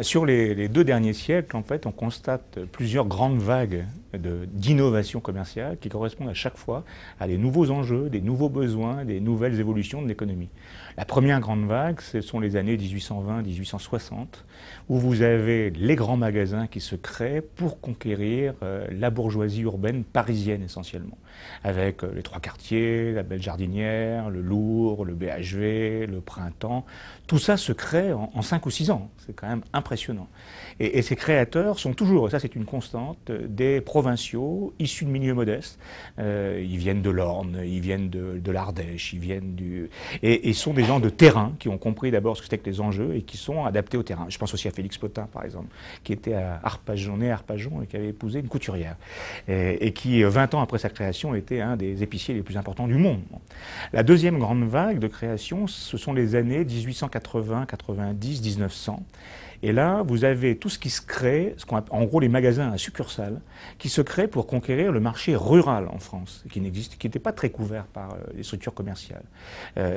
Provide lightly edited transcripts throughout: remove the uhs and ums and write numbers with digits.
Sur les 2 derniers siècles, en fait, on constate plusieurs grandes vagues d'innovation commerciale qui correspondent à chaque fois à des nouveaux enjeux, des nouveaux besoins, des nouvelles évolutions de l'économie. La première grande vague, ce sont les années 1820-1860, où vous avez les grands magasins qui se créent pour conquérir la bourgeoisie urbaine parisienne essentiellement, avec les trois quartiers, la Belle Jardinière, le Louvre, le BHV, le Printemps. Tout ça se crée en 5 ou 6 ans. C'est quand même impressionnant. Et ces créateurs sont toujours, et ça c'est une constante, des provinciaux issus de milieux modestes. Ils viennent de l'Orne, ils viennent de l'Ardèche, ils viennent et ils sont des gens de terrain qui ont compris d'abord ce que c'était que les enjeux et qui sont adaptés au terrain. Je pense aussi à Félix Potin, par exemple, qui était à Arpajon, né à Arpajon et qui avait épousé une couturière. Et qui, 20 ans après sa création, était un des épiciers les plus importants du monde. La deuxième grande vague de création, ce sont les années 1880, 90, 1900. Et là, vous avez tout ce qui se crée, en gros les magasins à succursales, qui se créent pour conquérir le marché rural en France, qui n'était pas très couvert par les structures commerciales.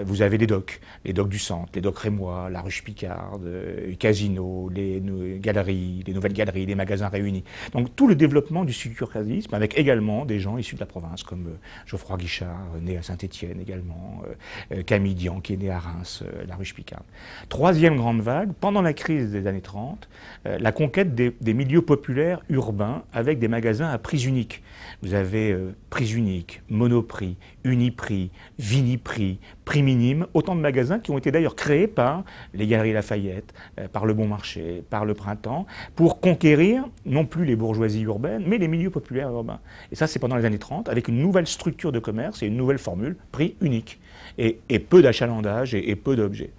Vous avez les docks du centre, les docks rémois, la ruche Picarde, les casinos, les galeries, les nouvelles galeries, les magasins réunis. Donc tout le développement du succursalisme, avec également des gens issus de la province, comme Geoffroy Guichard, né à Saint-Étienne également, Camille Dian, qui est né à Reims, la ruche Picarde. Troisième grande vague, pendant la crise des années 30, la conquête des milieux populaires urbains avec des magasins à prix unique. Vous avez prix unique, Monoprix, Uniprix, Viniprix, prix minime, autant de magasins qui ont été d'ailleurs créés par les Galeries Lafayette, par le Bon Marché, par le Printemps, pour conquérir non plus les bourgeoisies urbaines, mais les milieux populaires urbains. Et ça, c'est pendant les années 30, avec une nouvelle structure de commerce et une nouvelle formule, prix unique, et peu d'achalandage et peu d'objets.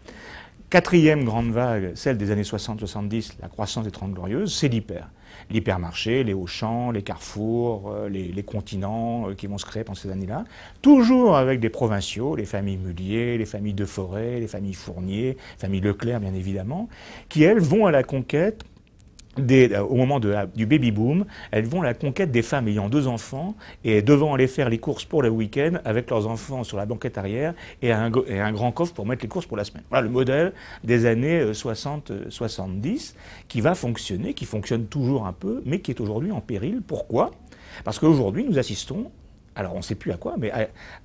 Quatrième grande vague, celle des années 60-70, la croissance des 30 Glorieuses, c'est l'hyper. L'hypermarché, les Auchan, les Carrefour, les continents qui vont se créer pendant ces années-là, toujours avec des provinciaux, les familles Mullier, les familles De Forêt, les familles Fournier, les familles Leclerc bien évidemment, qui elles vont à la conquête au moment du baby-boom, elles vont à la conquête des femmes ayant 2 enfants et devant aller faire les courses pour le week-end avec leurs enfants sur la banquette arrière et un grand coffre pour mettre les courses pour la semaine. Voilà le modèle des années 60-70 qui va fonctionner, qui fonctionne toujours un peu, mais qui est aujourd'hui en péril. Pourquoi ? Parce qu'aujourd'hui, nous assistons, alors on ne sait plus à quoi, mais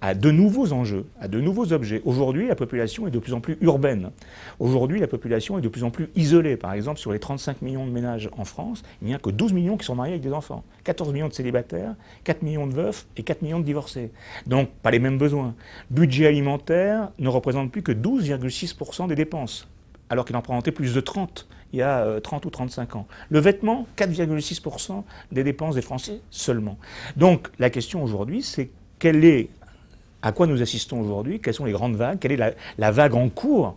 à de nouveaux enjeux, à de nouveaux objets. Aujourd'hui, la population est de plus en plus urbaine. Aujourd'hui, la population est de plus en plus isolée. Par exemple, sur les 35 millions de ménages en France, il n'y a que 12 millions qui sont mariés avec des enfants. 14 millions de célibataires, 4 millions de veufs et 4 millions de divorcés. Donc, pas les mêmes besoins. Budget alimentaire ne représente plus que 12,6% des dépenses, alors qu'il en représentait plus de 30 il y a 30 ou 35 ans. Le vêtement, 4,6% des dépenses des Français seulement. Donc la question aujourd'hui, c'est à quoi nous assistons aujourd'hui, quelles sont les grandes vagues, quelle est la vague en cours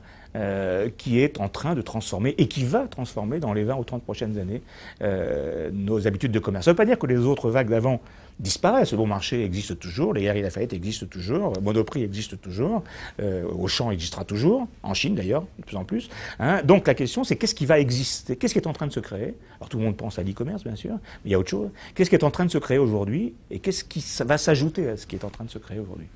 qui est en train de transformer et qui va transformer dans les 20 ou 30 prochaines années nos habitudes de commerce. Ça ne veut pas dire que les autres vagues d'avant disparaissent. Le Bon Marché existe toujours, les Galeries Lafayette existent toujours, Monoprix existe toujours, Auchan existera toujours, en Chine d'ailleurs, de plus en plus. Hein. Donc la question c'est qu'est-ce qui va exister, qu'est-ce qui est en train de se créer. Alors tout le monde pense à l'e-commerce bien sûr, mais il y a autre chose. Qu'est-ce qui est en train de se créer aujourd'hui et qu'est-ce qui va s'ajouter à ce qui est en train de se créer aujourd'hui.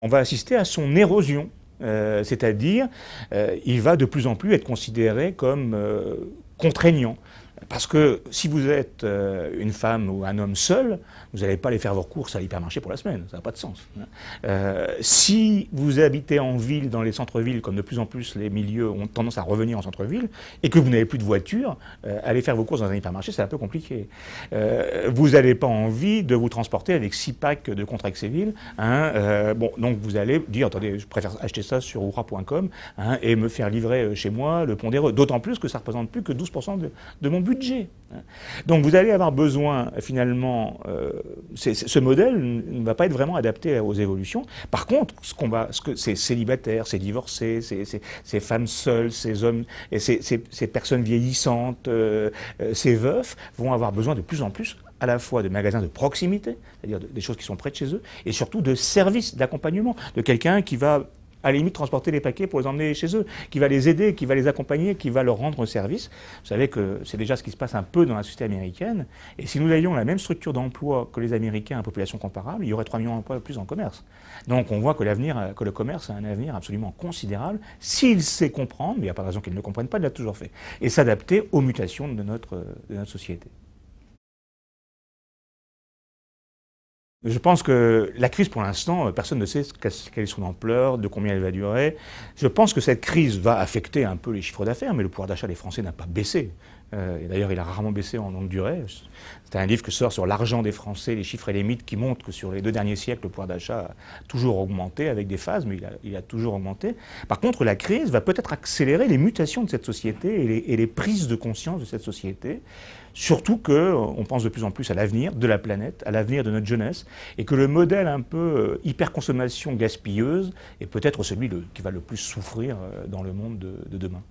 On va assister à son érosion, c'est-à-dire il va de plus en plus être considéré comme contraignant. Parce que si vous êtes une femme ou un homme seul, vous n'allez pas aller faire vos courses à l'hypermarché pour la semaine, ça n'a pas de sens. Si vous habitez en ville, dans les centres-villes, comme de plus en plus les milieux ont tendance à revenir en centre-ville, et que vous n'avez plus de voiture, aller faire vos courses dans un hypermarché, c'est un peu compliqué. Vous n'avez pas envie de vous transporter avec 6 packs de Contrexéville. Donc vous allez dire, attendez, je préfère acheter ça sur oura.com et me faire livrer chez moi le pondéreux. D'autant plus que ça ne représente plus que 12% de mon budget. Donc vous allez avoir besoin, finalement, ce modèle ne va pas être vraiment adapté aux évolutions. Par contre, ces célibataires, ces divorcés, ces femmes seules, ces hommes, et ces personnes vieillissantes, ces veufs, vont avoir besoin de plus en plus à la fois de magasins de proximité, c'est-à-dire des choses qui sont près de chez eux, et surtout de services d'accompagnement, de quelqu'un qui va à la limite transporter les paquets pour les emmener chez eux, qui va les aider, qui va les accompagner, qui va leur rendre service. Vous savez que c'est déjà ce qui se passe un peu dans la société américaine. Et si nous avions la même structure d'emploi que les Américains à population comparable, il y aurait 3 millions d'emplois de plus en commerce. Donc on voit que que le commerce a un avenir absolument considérable s'il sait comprendre, mais il n'y a pas de raison qu'il ne le comprenne pas, il l'a toujours fait, et s'adapter aux mutations de notre société. Je pense que la crise, pour l'instant, personne ne sait quelle est son ampleur, de combien elle va durer. Je pense que cette crise va affecter un peu les chiffres d'affaires, mais le pouvoir d'achat des Français n'a pas baissé. Et d'ailleurs, il a rarement baissé en longue durée. C'est un livre que sort sur l'argent des Français, les chiffres et les mythes, qui montrent que sur les 2 derniers siècles, le pouvoir d'achat a toujours augmenté, avec des phases, mais il a toujours augmenté. Par contre, la crise va peut-être accélérer les mutations de cette société et les prises de conscience de cette société. Surtout qu'on pense de plus en plus à l'avenir de la planète, à l'avenir de notre jeunesse, et que le modèle un peu hyperconsommation gaspilleuse est peut-être celui qui va le plus souffrir dans le monde de demain.